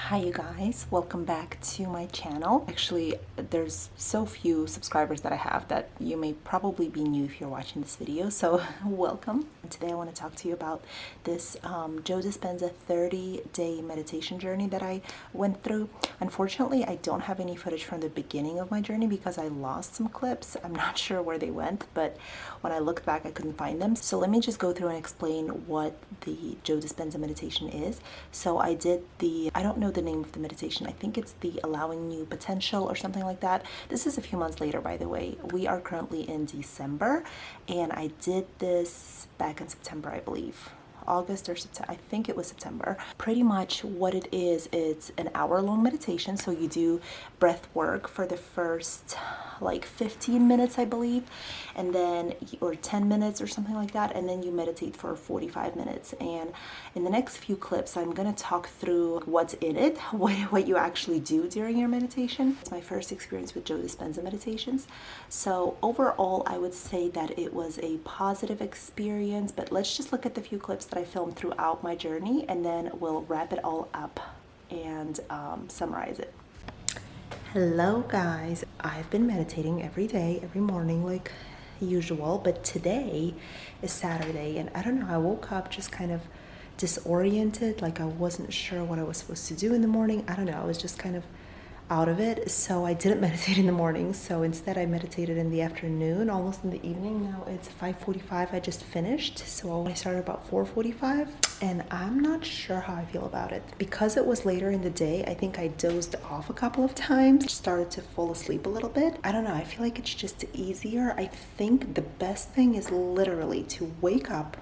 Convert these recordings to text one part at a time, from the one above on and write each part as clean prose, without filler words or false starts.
Hi you guys, welcome back to my channel. Actually, there's so few subscribers that I have that you may probably be new if you're watching this video, so welcome. And today I want to talk to you about this Joe Dispenza 30-day meditation journey that I went through. Unfortunately, I don't have any footage from the beginning of my journey because I lost some clips. I'm not sure where they went, but when I looked back I couldn't find them. So let me just go through and explain what the Joe Dispenza meditation is. So I did I don't know the name of the meditation. I think it's the allowing new potential or something like that. This is a few months later, by the way. We are currently in December and I did this back in September, I believe. August or September, I think it was September. Pretty much what it is, it's an hour-long meditation. So you do breath work for the first like 15 minutes, I believe, and then, or 10 minutes or something like that, and then you meditate for 45 minutes. And in the next few clips, I'm gonna talk through what's in it, what you actually do during your meditation. It's my first experience with Joe Dispenza meditations. So overall, I would say that it was a positive experience, but let's just look at the few clips that I filmed throughout my journey, and then we'll wrap it all up and summarize it. Hello guys, I've been meditating every day, every morning like usual, but today is Saturday and I don't know, I woke up just kind of disoriented, like I wasn't sure what I was supposed to do in the morning. I don't know, I was just kind of out of it, so I didn't meditate in the morning. So instead I meditated in the afternoon, almost in the evening. Now it's 5:45. I just finished, so I started about 4:45 and I'm not sure how I feel about it because it was later in the day. I think I dozed off a couple of times, started to fall asleep a little bit. I don't know, I feel like it's just easier. I think the best thing is literally to wake up,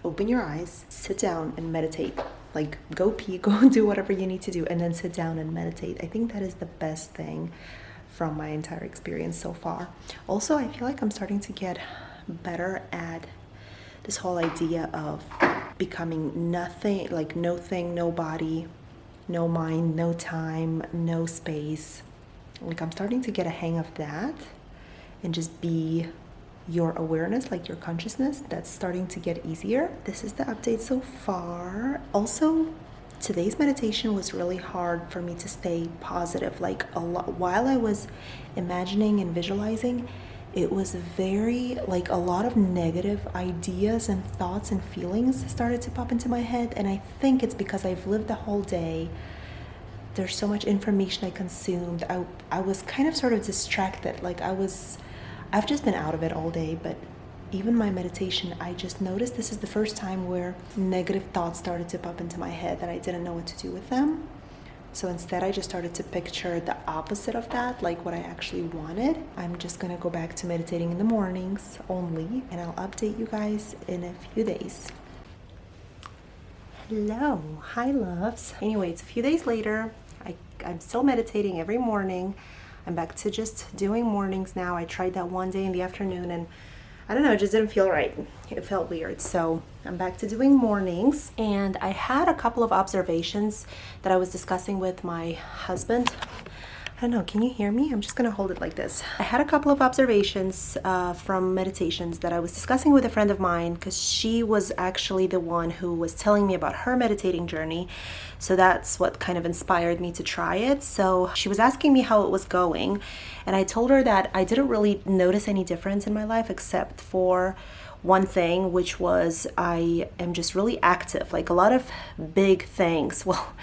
open your eyes, sit down and meditate. Like go pee, go do whatever you need to do, and then sit down and meditate. I think that is the best thing from my entire experience so far. Also, I feel like I'm starting to get better at this whole idea of becoming nothing, like no thing, no body, no mind, no time, no space. Like I'm starting to get a hang of that and just be your awareness, like your consciousness. That's starting to get easier. This is the update so far. Also, today's meditation was really hard for me to stay positive. Like a lot while I was imagining and visualizing, it was very like a lot of negative ideas and thoughts and feelings started to pop into my head, and I think it's because I've lived the whole day. There's so much information I consumed. I was kind of sort of distracted. Like I've just been out of it all day, but even my meditation, I just noticed this is the first time where negative thoughts started to pop into my head and I didn't know what to do with them. So instead, I just started to picture the opposite of that, like what I actually wanted. I'm just gonna go back to meditating in the mornings only, and I'll update you guys in a few days. Hello, hi loves. Anyway, it's a few days later. I'm still meditating every morning. I'm back to just doing mornings now. I tried that one day in the afternoon and I don't know, it just didn't feel right. It felt weird. So I'm back to doing mornings, and I had a couple of observations that I was discussing with my husband. I don't know, can you hear me? I'm just gonna hold it like this. I had a couple of observations from meditations that I was discussing with a friend of mine because she was actually the one who was telling me about her meditating journey. So that's what kind of inspired me to try it. So she was asking me how it was going, and I told her that I didn't really notice any difference in my life except for one thing, which was I am just really active, like a lot of big things, well,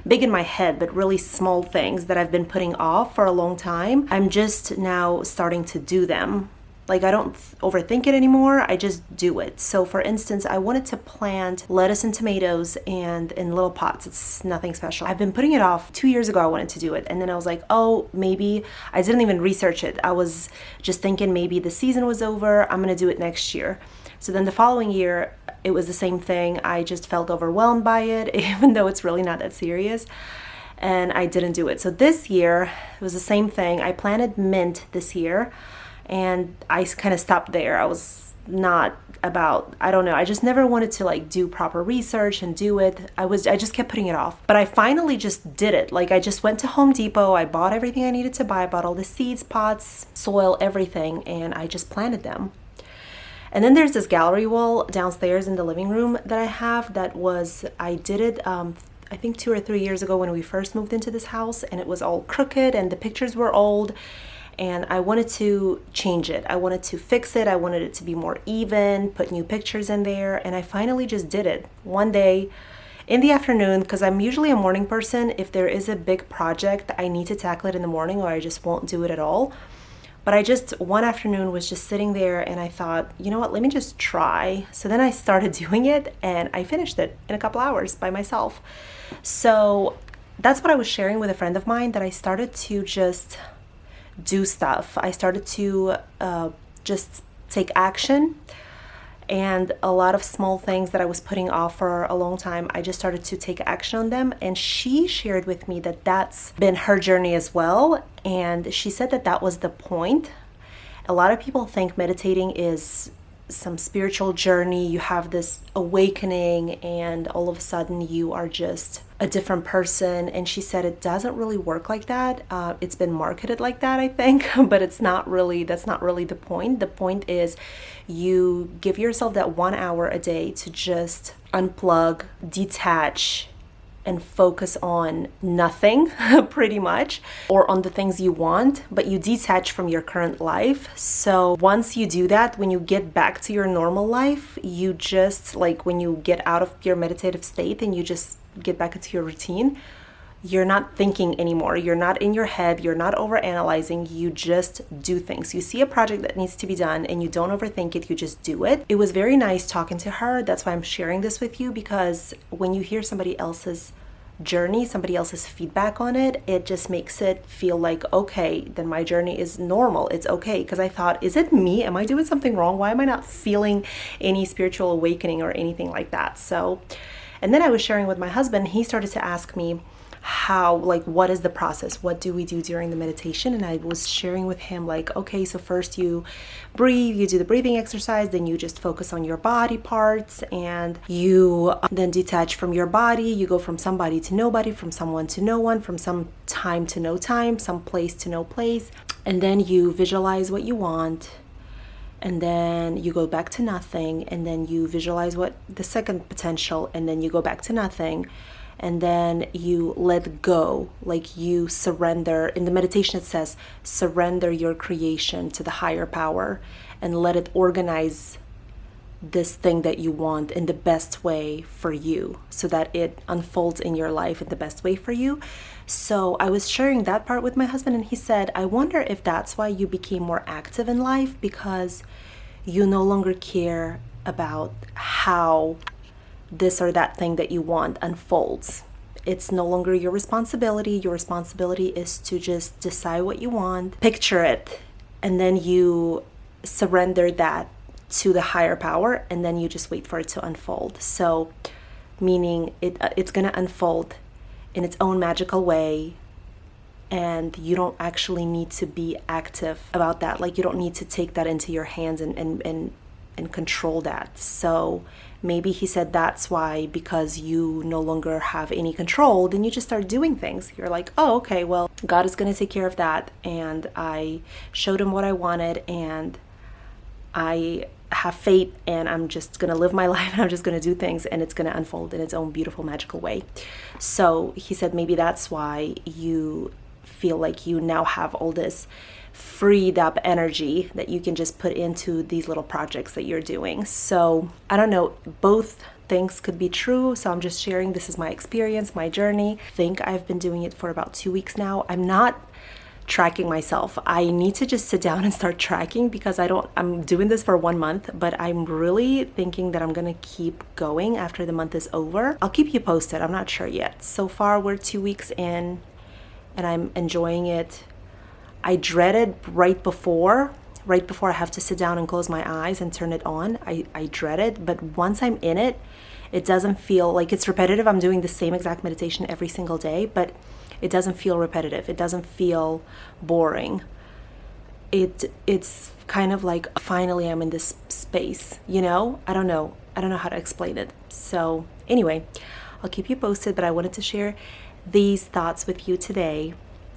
big in my head, but really small things that I've been putting off for a long time. I'm just now starting to do them. Like I don't overthink it anymore, I just do it. So for instance, I wanted to plant lettuce and tomatoes and in little pots. It's nothing special. I've been putting it off. 2 years ago I wanted to do it, and then I was like, oh, maybe I didn't even research it. I was just thinking maybe the season was over, I'm gonna do it next year. So then the following year it was the same thing. I just felt overwhelmed by it, even though it's really not that serious, and I didn't do it. So this year it was the same thing. I planted mint this year and I kind of stopped there. I was not about, I don't know, I just never wanted to like do proper research and do it. I just kept putting it off. But I finally just did it. Like I just went to Home Depot, I bought everything I needed to buy, I bought all the seeds, pots, soil, everything, and I just planted them. And then there's this gallery wall downstairs in the living room that I have that was, I did it I think 2 or 3 years ago when we first moved into this house, and it was all crooked and the pictures were old, and I wanted to change it. I wanted to fix it. I wanted it to be more even, put new pictures in there, and I finally just did it one day in the afternoon, because I'm usually a morning person. If there is a big project, I need to tackle it in the morning or I just won't do it at all. But I just, one afternoon, was just sitting there and I thought, you know what, let me just try. So then I started doing it and I finished it in a couple hours by myself. So that's what I was sharing with a friend of mine, that I started to just do stuff. I started to just take action. And a lot of small things that I was putting off for a long time, I just started to take action on them. And she shared with me that that's been her journey as well. And she said that that was the point. A lot of people think meditating is some spiritual journey. You have this awakening and all of a sudden you are just a different person. And she said it doesn't really work like that. It's been marketed like that, I think, but it's not really, that's not really the point. The point is you give yourself that 1 hour a day to just unplug, detach, and focus on nothing pretty much, or on the things you want, but you detach from your current life. So once you do that, when you get back to your normal life, you just, like when you get out of your meditative state and you just get back into your routine, you're not thinking anymore. You're not in your head. You're not overanalyzing. You just do things. You see a project that needs to be done and you don't overthink it. You just do it. It was very nice talking to her. That's why I'm sharing this with you, because when you hear somebody else's journey, somebody else's feedback on it, it just makes it feel like, okay, then my journey is normal. It's okay. Because I thought, is it me? Am I doing something wrong? Why am I not feeling any spiritual awakening or anything like that? So, and then I was sharing with my husband. He started to ask me, how, like, what is the process? What do we do during the meditation? And I was sharing with him, like, okay, so first you breathe, you do the breathing exercise, then you just focus on your body parts, and you then detach from your body. You go from somebody to nobody, from someone to no one, from some time to no time, some place to no place. And then you visualize what you want. And then you go back to nothing. And then you visualize what the second potential, and then you go back to nothing. And then you let go, like you surrender. In the meditation it says, surrender your creation to the higher power and let it organize this thing that you want in the best way for you, so that it unfolds in your life in the best way for you. So I was sharing that part with my husband, and he said, I wonder if that's why you became more active in life, because you no longer care about how this or that thing that you want unfolds. It's no longer your responsibility. Your responsibility is to just decide what you want, picture it, and then you surrender that to the higher power, and then you just wait for it to unfold. So meaning it's going to unfold in its own magical way, and you don't actually need to be active about that. Like, you don't need to take that into your hands and control that. So maybe he said that's why, because you no longer have any control, then you just start doing things. You're like, oh, okay, well, God is going to take care of that. And I showed him what I wanted, and I have faith, and I'm just going to live my life, and I'm just going to do things, and it's going to unfold in its own beautiful, magical way. So he said maybe that's why you feel like you now have all this freed up energy that you can just put into these little projects that you're doing. So I don't know, both things could be true. So I'm just sharing, this is my experience, my journey. I think I've been doing it for about 2 weeks now. I'm not tracking myself. I need to just sit down and start tracking, because I'm doing this for 1 month, but I'm really thinking that I'm gonna keep going after the month is over. I'll keep you posted. I'm not sure yet. So far we're 2 weeks in and I'm enjoying it. I dreaded right before I have to sit down and close my eyes and turn it on. I dread it, but once I'm in it, it doesn't feel like it's repetitive. I'm doing the same exact meditation every single day, but it doesn't feel repetitive. It doesn't feel boring. It's kind of like, finally I'm in this space, you know? I don't know how to explain it. So anyway, I'll keep you posted, but I wanted to share these thoughts with you today,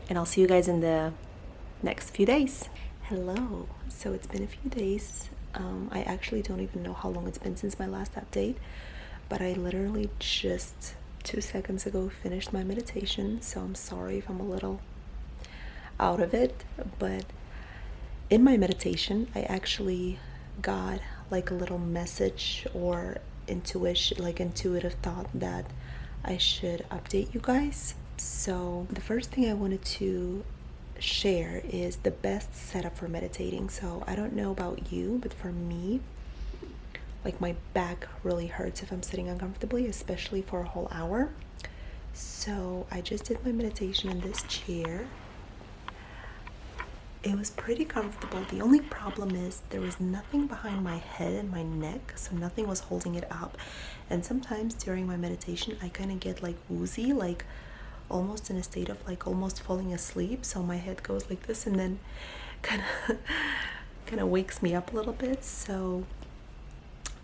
and I'll see you guys in the next few days. Hello. So it's been a few days. I actually don't even know how long it's been since my last update, but I literally just 2 seconds ago finished my meditation, so I'm sorry if I'm a little out of it, but in my meditation I actually got like a little message or intuitive thought that I should update you guys. So the first thing I wanted to share is the best setup for meditating. So I don't know about you, but for me, like my back really hurts if I'm sitting uncomfortably, especially for a whole hour. So I just did my meditation in this chair. It was pretty comfortable. The only problem is there was nothing behind my head and my neck, so nothing was holding it up. And sometimes during my meditation I kind of get like woozy, like almost in a state of like almost falling asleep. So my head goes like this and then kind of wakes me up a little bit. So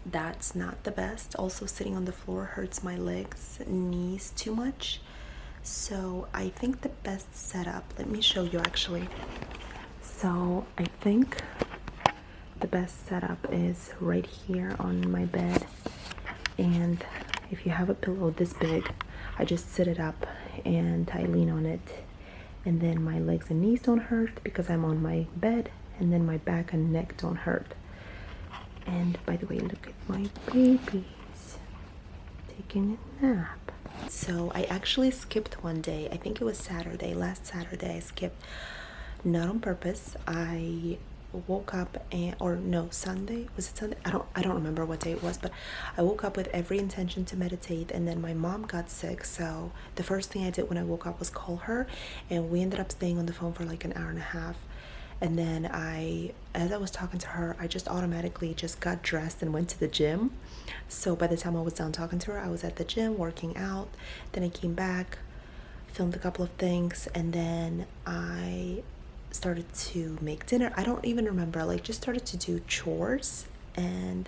that's not the best. Also, sitting on the floor hurts my legs, knees too much. So I think the best setup, let me show you actually. So I think the best setup is right here on my bed, and if you have a pillow this big, I just sit it up and I lean on it, and then my legs and knees don't hurt because I'm on my bed, and then my back and neck don't hurt. And by the way, look at my babies taking a nap. So I actually skipped one day. I think it was Saturday, last Saturday I skipped, not on purpose. I woke up Sunday, was it Sunday? I don't remember what day it was, but I woke up with every intention to meditate, and then my mom got sick. So the first thing I did when I woke up was call her, and we ended up staying on the phone for like an hour and a half. And then as I was talking to her, I just automatically just got dressed and went to the gym. So by the time I was done talking to her, I was at the gym working out. Then I came back, filmed a couple of things, and then I started to make dinner. I don't even remember, like just started to do chores. And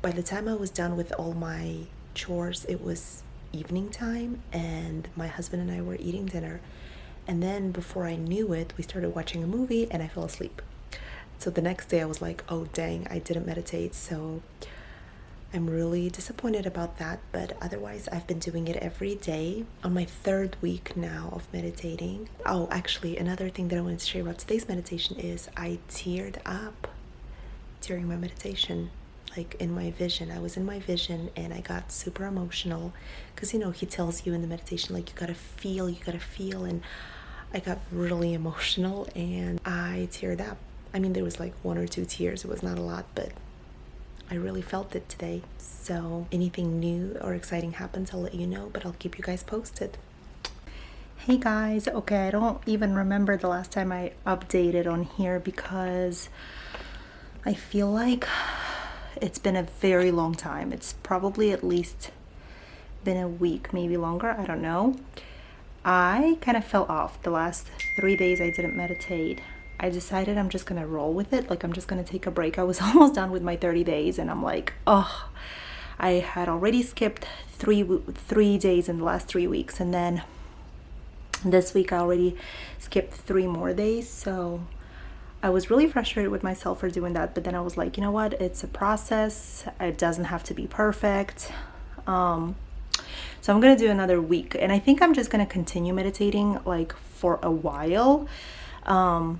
by the time I was done with all my chores, it was evening time, and my husband and I were eating dinner. And then before I knew it, we started watching a movie and I fell asleep. So the next day I was like, oh dang, I didn't meditate. So I'm really disappointed about that, but otherwise I've been doing it every day. On my 3rd week now of meditating. Oh, actually, another thing that I wanted to share about today's meditation is I teared up during my meditation, like in my vision. I was in my vision and I got super emotional because, he tells you in the meditation, like you gotta feel, and I got really emotional and I teared up. I mean, there was like 1 or 2 tears. It was not a lot, but I really felt it today. So anything new or exciting happens, I'll let you know, but I'll keep you guys posted. Hey guys, okay, I don't even remember the last time I updated on here because I feel like it's been a very long time. It's probably at least been a week, maybe longer, I don't know. I kind of fell off the last 3 days. I didn't meditate. I decided I'm just gonna roll with it, like I'm just gonna take a break. I was almost done with my 30 days and I'm like, oh, I had already skipped three days in the last 3 weeks, and then this week I already skipped 3 more days. So I was really frustrated with myself for doing that, but then I was like, you know what, it's a process, it doesn't have to be perfect. So I'm gonna do another week, and I think I'm just gonna continue meditating like for a while. But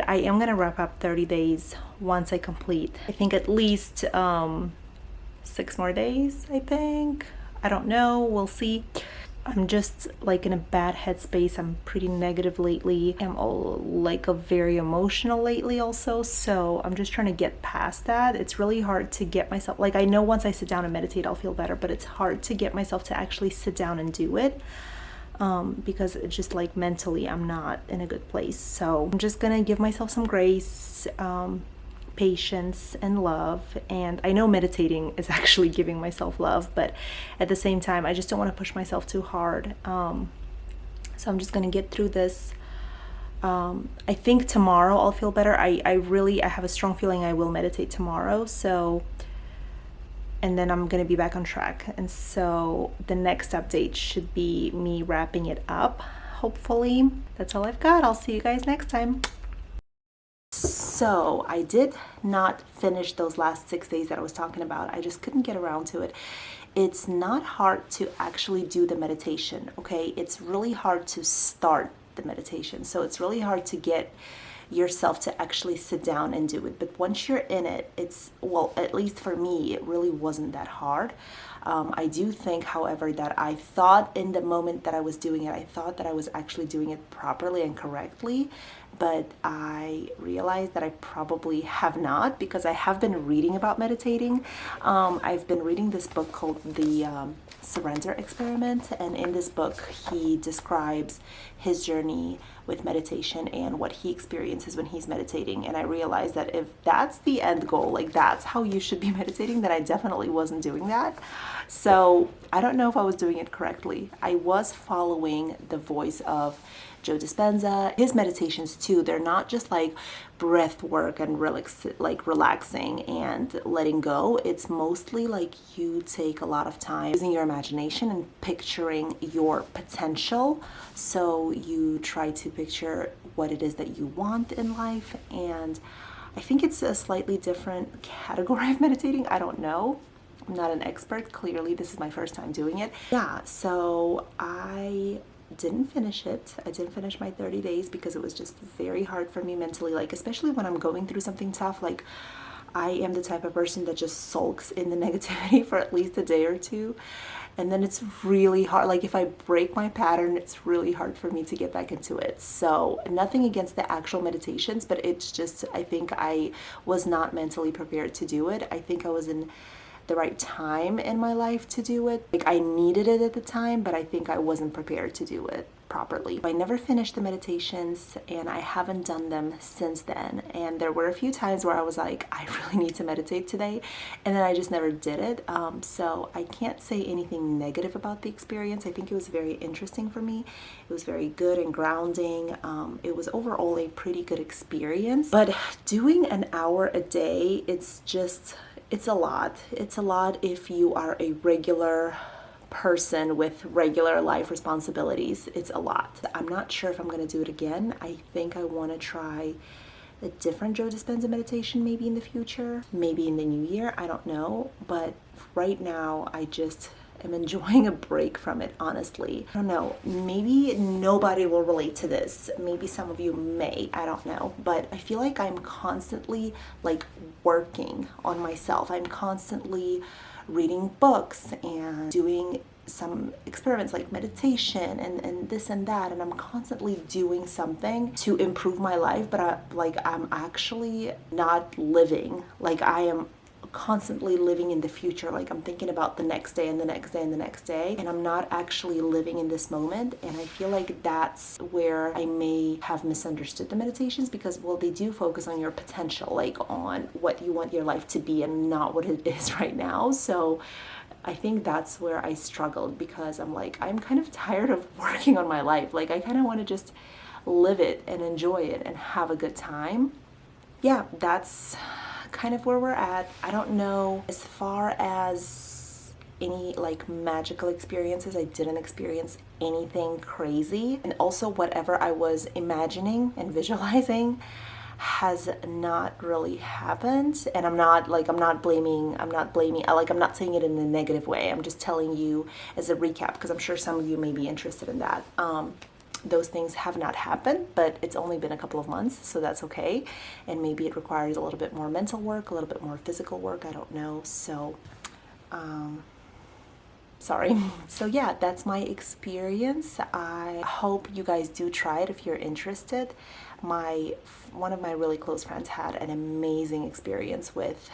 I am gonna wrap up 30 days once I complete, I think at least 6 more days, I think. I don't know, we'll see. I'm just like in a bad headspace. I'm pretty negative lately. I'm all like very emotional lately also. So I'm just trying to get past that. It's really hard to get myself, like I know once I sit down and meditate, I'll feel better, but it's hard to get myself to actually sit down and do it. Because it's just like mentally I'm not in a good place. So I'm just gonna give myself some grace, patience and love. And I know meditating is actually giving myself love, but at the same time I just don't want to push myself too hard. So I'm just gonna get through this. I think tomorrow I'll feel better. I have a strong feeling I will meditate tomorrow. So, and then I'm gonna be back on track. And so the next update should be me wrapping it up, hopefully. That's all I've got. I'll see you guys next time. So I did not finish those last 6 days that I was talking about. I just couldn't get around to it. it's not hard to actually do the meditation, okay? It's really hard to start the meditation. So it's really hard to get yourself to actually sit down and do it. But once you're in it, it's, well, at least for me, it really wasn't that hard. I do think, however, that I thought in the moment that I was doing it, I thought that I was actually doing it properly and correctly, but I realized that I probably have not, because I have been reading about meditating. I've been reading this book called The Surrender Experiment, and in this book he describes his journey with meditation and what he experiences when he's meditating. And I realized that if that's the end goal, like that's how you should be meditating, then I definitely wasn't doing that. So I don't know if I was doing it correctly. I was following the voice of Joe Dispenza. His meditations too, they're not just like breath work and relaxing and letting go. It's mostly like you take a lot of time using your imagination and picturing your potential. So you try to picture what it is that you want in life. And I think it's a slightly different category of meditating. I don't know. I'm not an expert. Clearly, this is my first time doing it. Yeah, so I didn't finish it. I didn't finish my 30 days because it was just very hard for me mentally, like especially when I'm going through something tough. Like I am the type of person that just sulks in the negativity for at least a day or two, and then it's really hard. Like if I break my pattern, it's really hard for me to get back into it. So nothing against the actual meditations, but it's just, I think I was not mentally prepared to do it. I think I was in the right time in my life to do it. Like I needed it at the time, but I think I wasn't prepared to do it properly. I never finished the meditations, and I haven't done them since then. And there were a few times where I was like, I really need to meditate today, and then I just never did it. So I can't say anything negative about the experience. I think it was very interesting for me. It was very good and grounding. It was overall a pretty good experience. But doing an hour a day, it's a lot. It's a lot if you are a regular person with regular life responsibilities. It's a lot. I'm not sure if I'm going to do it again. I think I want to try a different Joe Dispenza meditation maybe in the future, maybe in the new year. I don't know. But right now, I just am enjoying a break from it, honestly. I don't know. Maybe nobody will relate to this. Maybe some of you may. I don't know. But I feel like I'm constantly like working on myself. I'm constantly reading books and doing some experiments like meditation and this and that, and I'm constantly doing something to improve my life, but I'm actually not living. Like I am constantly living in the future. Like I'm thinking about the next day and the next day and the next day, and I'm not actually living in this moment. And I feel like that's where I may have misunderstood the meditations, because well, they do focus on your potential, like on what you want your life to be and not what it is right now. So I think that's where I struggled, because I'm like, I'm kind of tired of working on my life. Like I kind of want to just live it and enjoy it and have a good time. Yeah, that's kind of where we're at. I don't know as far as any like magical experiences. I didn't experience anything crazy, and also whatever I was imagining and visualizing has not really happened. And I'm not blaming, I'm not saying it in a negative way. I'm just telling you as a recap, because I'm sure some of you may be interested in that. Those things have not happened, but it's only been a couple of months, so that's okay. And maybe it requires a little bit more mental work, a little bit more physical work, I don't know. So, sorry. So yeah, that's my experience. I hope you guys do try it if you're interested. One of my really close friends had an amazing experience with,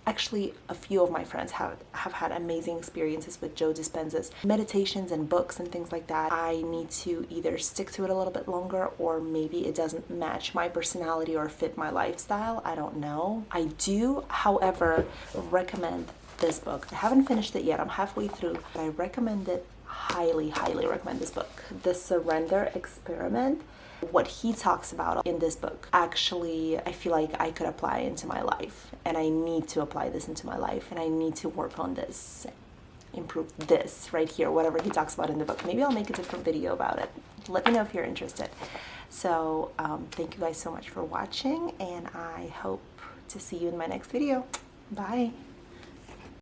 actually a few of my friends have had amazing experiences with Joe Dispenza's meditations and books and things like that. I need to either stick to it a little bit longer, or maybe it doesn't match my personality or fit my lifestyle. I don't know. I do, however, recommend this book. I haven't finished it yet. I'm halfway through, but I recommend it. Highly, highly recommend this book. The Surrender Experiment. What he talks about in this book, actually, I feel like I could apply into my life, and I need to apply this into my life, and I need to work on this, improve this right here, whatever he talks about in the book. Maybe I'll make a different video about it. Let me know if you're interested. So thank you guys so much for watching, and I hope to see you in my next video. Bye.